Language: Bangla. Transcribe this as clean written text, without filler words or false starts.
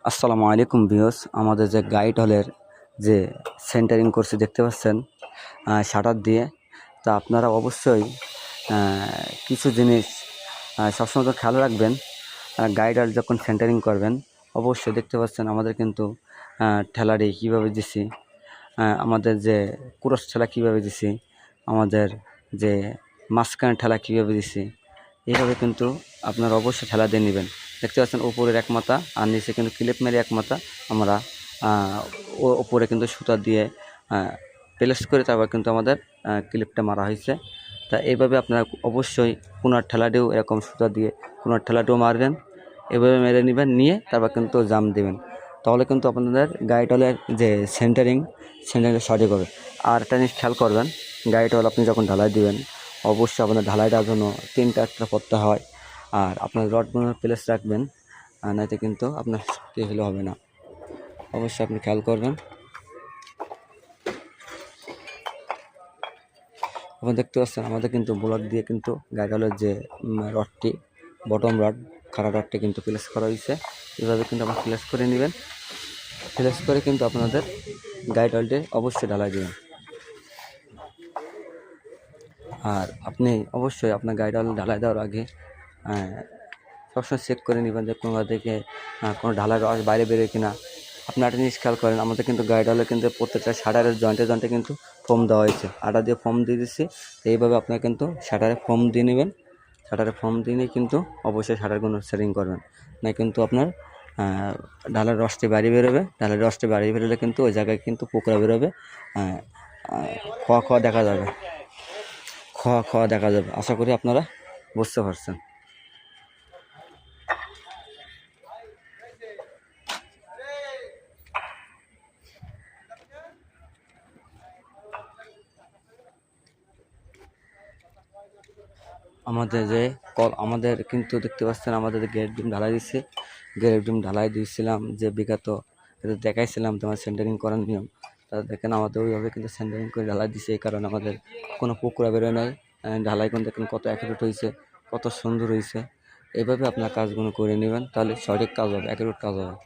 আসসালামু আলাইকুম ভিউয়ার্স, আমাদের যে গাইড হলের যে সেন্টারিং করছে দেখতে পাচ্ছেন শাটার দিয়ে। তা আপনারা অবশ্যই কিছু জিনিস সবসময় তো খেয়াল রাখবেন। গাইড হল যখন সেন্টারিং করবেন অবশ্যই দেখতে পাচ্ছেন আমাদের কিন্তু ঠেলারি কীভাবে দিছি, আমাদের যে ক্রস ঠেলা কীভাবে দিছি, আমাদের যে মাঝখানে ঠেলা কীভাবে দিছি, এইভাবে কিন্তু আপনারা অবশ্যই ঠেলা দিয়ে নেবেন। দেখতে পাচ্ছেন উপরের এক মাথা আর নিচে কিন্তু ক্লিপ মেরে এক মাথা আমরা ওপরে কিন্তু সুতা দিয়ে প্লেস করে তারপর কিন্তু আমাদের ক্লিপটা মারা হয়েছে। তা এইভাবে আপনারা অবশ্যই কোনার ঠেলাটিও এরকম সুতা দিয়ে কোনার ঠেলাটিও মারবেন, এভাবে মেরে নেবেন, নিয়ে তারপর কিন্তু জাম দেবেন। তাহলে কিন্তু আপনাদের গাইড হলের যে সেন্টারিংটা সঠিক হবে। আর একটা জিনিস খেয়াল করবেন, গাইড হল আপনি যখন ঢালাই দিবেন অবশ্যই আপনার ঢালাইটার জন্য 3টা করতে হয়। আর আপনার রডগুলো প্লেস রাখবেন, নয়তো কিন্তু আপনার কি হলে হবে না। অবশ্যই আপনি খেয়াল করবেন। আপনি দেখতে পাচ্ছেন আমাদের কিন্তু ব্লক দিয়ে কিন্তু গাইড হলের যে রডটি, বটম রড, খাড়া রডটি কিন্তু প্লেস করা হয়েছে। এভাবে কিন্তু আপনার প্লেস করে নেবেন। প্লেস করে কিন্তু আপনাদের গাইড হলটি অবশ্যই ঢালাই দেবেন। আর আপনি অবশ্যই আপনার গাইড হল ঢালাই দেওয়ার আগে সবসময় চেক করে নেবেন যে কোনো দিকে কোনো ঢালাই রস বাইরে বেরোয় কিনা। আপনি একটা জিনিস খেয়াল করেন, আমাদের কিন্তু গাইড হলে কিন্তু প্রত্যেকটা শাটারের জয়েন্টে কিন্তু ফোম দেওয়া হয়েছে, আটা দিয়ে ফোম দিয়ে দিচ্ছি। এইভাবে আপনারা কিন্তু শাটারে ফোম দিয়ে নেবেন। শাটারে ফোম দিয়ে নিয়ে কিন্তু অবশ্যই শাটারগুলো সেটিং করবেন, না কিন্তু আপনার ঢালের রসটি বাইরে বেরোবে। ঢালের রসটি বাইরে বেরোলে কিন্তু ওই জায়গায় কিন্তু পোকরা বেরোবে, খোয়া দেখা যাবে, খোয়া দেখা যাবে। আশা করি আপনারা বুঝতে পারছেন। আমাদের কিন্তু দেখতে পাচ্ছেন আমাদের গ্যারেট ডিম ঢালাই দিচ্ছে। গ্যারেট ডিম ঢালাই দিয়েছিলাম যে বিগত দেখাইছিলাম তোমার সেন্টারিং করার নিয়ম। তা দেখেন আমাদের ওইভাবে কিন্তু সেন্টারিং করে ঢালাই দিচ্ছে। এই কারণে আমাদের কোনো পুকুরা বেরোয় নাই। ঢালাই কিন্তু দেখেন কত অ্যাকুরেট হয়েছে, কত সুন্দর হয়েছে। এইভাবে আপনার কাজগুলো করে নেবেন, তাহলে সঠিক কাজ হবে, অ্যাকুরেট কাজ হবে।